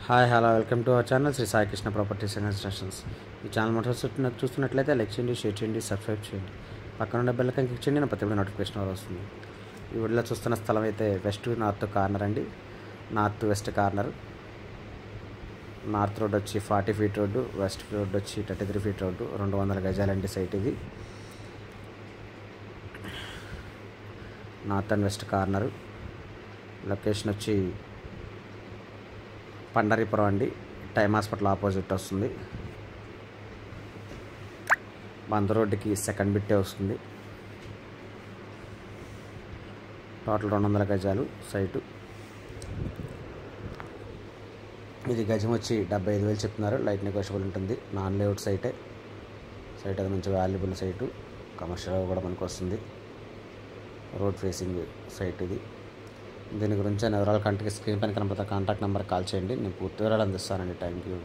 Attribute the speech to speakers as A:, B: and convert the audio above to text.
A: Hi hello welcome to our channel Sri Sai Krishna properties and constructions. ఈ channel మొదటి చూస్తున్నట్లయితే like చేయండి, షేర్ చేయండి, సబ్స్క్రైబ్ చేయండి. పక్కన ఉన్న బెల్ ఐకాన్ క్లిక్ చేయండి, నా ప్రతి నోటిఫికేషన్ వస్తుంది. ఈ వీడియోలో చూస్తున్న స్థలం అయితే వెస్ట్ నార్త్ కార్నర్ అండి. North west corner. North road వచ్చి 40 ఫీట్ రోడ్డు, వెస్ట్ రోడ్ వచ్చి 33 ఫీట్ రోడ్డు. 200 గజాలండి సైట్ ఇది. North and west corner. Location వచ్చి పండరీపురం అండి. టైమ్ హాస్పిటల్ ఆపోజిట్ వస్తుంది. బంద రోడ్డుకి సెకండ్ బిట్టే వస్తుంది. టోటల్ 200 గజాలు సైటు. ఇది గజం వచ్చి 75,000 చెప్తున్నారు. లైట్ నెగోషియబుల్ ఉంటుంది. నాన్ లేఅవుట్ సైటే. సైట్ అది మంచి వాల్యుబుల్ సైటు. కమర్షియల్ కూడా మనకు వస్తుంది. రోడ్ ఫేసింగ్ సైట్ ఇది. దీని గురించి వివరాల కంటికి స్క్రీన్ పైన కనపడుతున్న కాంటాక్ట్ నెంబర్ కాల్ చేయండి. నేను పూర్తి వివరాలు అందిస్తానండి. Thank you.